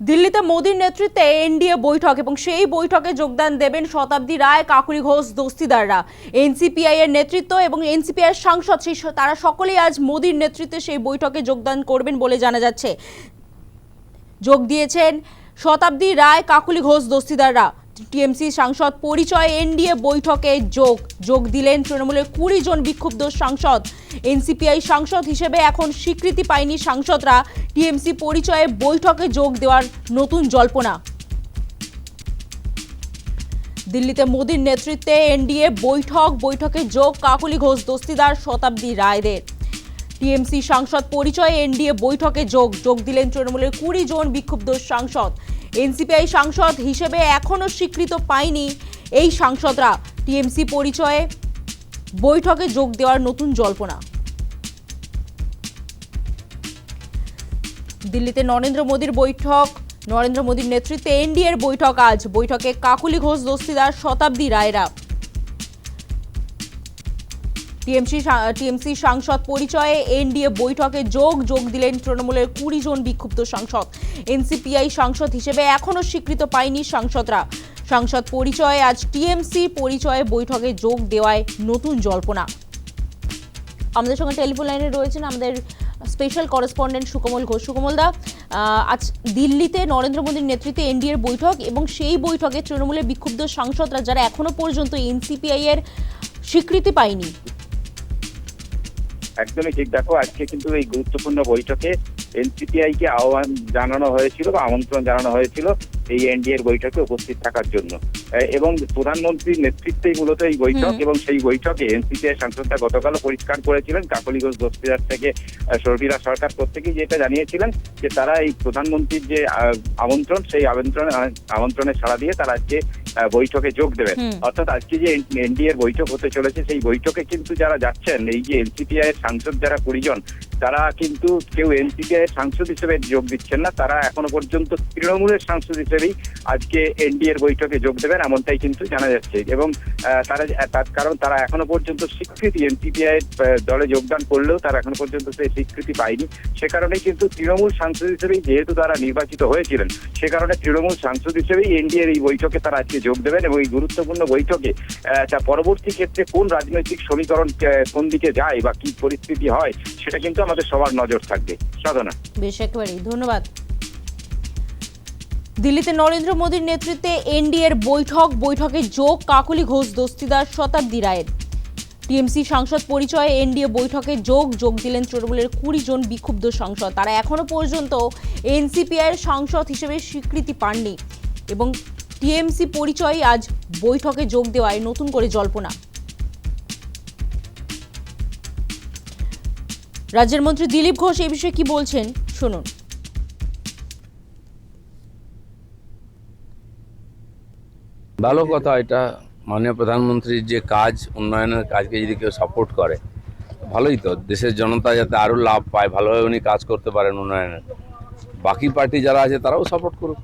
দিল্লিতে মোদীর নেতৃত্বে এনডিএ বৈঠক এবং সেই বৈঠকে যোগদান দেবেন শতাব্দী রায়, কাকুলি ঘোষ দস্তিদাররা। এনসিপিআই এর নেতৃত্ব এবং এনসিপিআই এর সাংসদ তারা সকলেই আজ মোদীর নেতৃত্বে সেই বৈঠকে যোগদান করবেন বলে জানা যাচ্ছে। যোগ দিয়েছেন শতাব্দী রায়, কাকুলি ঘোষ দস্তিদাররা। টিএমসি সাংসদ পরিচয় এনডিএ বৈঠকে যোগ দিলেন তৃণমূলের 20 জন বিক্ষুব্ধ সাংসদ। এনসিপিআই সাংসদ হিসেবে এখন স্বীকৃতি পায়নি সাংসদরা। টিএমসি পরিচয়ে বৈঠকে যোগ দেওয়ার নতুন জল্পনা। দিল্লিতে মোদীর নেতৃত্বে এনডিএ বৈঠকে যোগ কাকুলি ঘোষ দস্তিদার, শতাব্দী রায়দের। টিএমসি সাংসদ পরিচয়ে এনডিএ বৈঠকে যোগ দিলেন তৃণমূলের 20 জন বিক্ষুব্ধ সাংসদ। এনসিপিআই সাংসদ হিসেবে এখনও স্বীকৃত পায়নি এই সাংসদরা। টিএমসি পরিচয়ে বৈঠকে যোগ দেওয়ার নতুন জল্পনা। দিল্লিতে নরেন্দ্র মোদীর নেতৃত্বে এনডিএর বৈঠক আজ। বৈঠকে কাকুলি ঘোষ দস্তিদার, শতাব্দী রায়রা। টিএমসি সাংসদ পরিচয়ে এনডিএ বৈঠকে যোগ দিলেন তৃণমূলের 20 জন বিক্ষুব্ধ সাংসদ। এনসিপিআই সাংসদ হিসেবে এখনও স্বীকৃত পায়নি সাংসদরা। সাংসদ পরিচয়ে আজ টিএমসি পরিচয়ে বৈঠকে যোগ দেওয়ায় নতুন জল্পনা। আমাদের সঙ্গে টেলিফোন লাইনে রয়েছেন আমাদের স্পেশাল করেসপন্ডেন্ট সুকমল ঘোষ। সুকমলদা, আজ দিল্লিতে নরেন্দ্র মোদীর নেতৃত্বে এনডিএর বৈঠক এবং সেই বৈঠকে তৃণমূলের বিক্ষুব্ধ সাংসদরা যারা এখনো পর্যন্ত এনসিপিআই এর স্বীকৃতি পায়নি। একদমই ঠিক। দেখো, আজকে কিন্তু এই গুরুত্বপূর্ণ বৈঠকে এনসিপিআই কে আহ্বান জানানো হয়েছিল বা আমন্ত্রণ জানানো হয়েছিল এই এনডিএর বৈঠকে উপস্থিত থাকার জন্য, এবং প্রধানমন্ত্রীর নেতৃত্বেই মূলত এই বৈঠক। এবং সেই বৈঠকে এনসিপিআই সাংসদরা গতকালও পরিষ্কার করেছিলেন, কাকলি ঘোষ দস্তিদার থেকে শর্মিলা সরকার প্রত্যেকেই যেটা জানিয়েছিলেন যে তারা এই প্রধানমন্ত্রীর যে আমন্ত্রণ, সেই আমন্ত্রণে সাড়া দিয়ে তারা আজকে বৈঠকে যোগ দেবেন। অর্থাৎ আজকে যে এনডিএর বৈঠক হতে চলেছে, সেই বৈঠকে কিন্তু যারা যাচ্ছেন, এই যে এনসিপিআই এর সাংসদ যারা 20 জন, তারা কিন্তু কেউ এনসিপিআই এর সাংসদ হিসেবে যোগ দিচ্ছেন না। তারা এখনো পর্যন্ত তৃণমূলের সাংসদ হিসেবেই আজকে এনডিএর বৈঠকে যোগ দেবেন, এমনটাই কিন্তু জানা যাচ্ছে। এবং কারণ তারা এখনো পর্যন্ত স্বীকৃতি, এনসিপিআই দলে যোগদান করলেও তারা এখনো পর্যন্ত সেই স্বীকৃতি পায়নি। সে কারণেই কিন্তু তৃণমূল সাংসদ হিসেবেই যেহেতু তারা নির্বাচিত হয়েছিলেন, সে কারণে তৃণমূল সাংসদ হিসেবেই এনডিএর এই বৈঠকে তারা আজকে যোগ দেবেন। এবং এই গুরুত্বপূর্ণ বৈঠকে পরবর্তী ক্ষেত্রে কোন রাজনৈতিক সমীকরণ কোন দিকে যায় বা কি পরিস্থিতি হয়, সেটা কিন্তু আমাদের সবার নজর থাকবে। সাধনা। বেশ, একেবারেই ধন্যবাদ। দিল্লিতে নরেন্দ্র মোদীর নেতৃত্বে এনডিএর বৈঠকে যোগ কাকুলি ঘোষ দস্তিদার, শতাব্দী রায়ের। টিএমসি সাংসদ পরিচয়ে এনডিএ বৈঠকে যোগ দিলেন তৃণমূলের 20 জন বিক্ষুব্ধ সাংসদ। তারা এখনো পর্যন্ত এনসিপিআই এর সাংসদ হিসেবে স্বীকৃতি পাননি এবং টিএমসি পরিচয়ে আজ বৈঠকে যোগ দেওয়ায় নতুন করে জল্পনা। রাজ্যের মন্ত্রী দিলীপ ঘোষ এই বিষয়ে কি বলছেন শুনুন। ভালো কথা, এটা মাননীয় প্রধানমন্ত্রীর যে কাজ, উন্নয়নের কাজকে যদি কেউ সাপোর্ট করে, ভালোই তো। দেশের জনতা যাতে আরও লাভ পায়, ভালোভাবে উনি কাজ করতে পারেন উন্নয়নের, বাকি পার্টি যারা আছে তারাও সাপোর্ট করুক।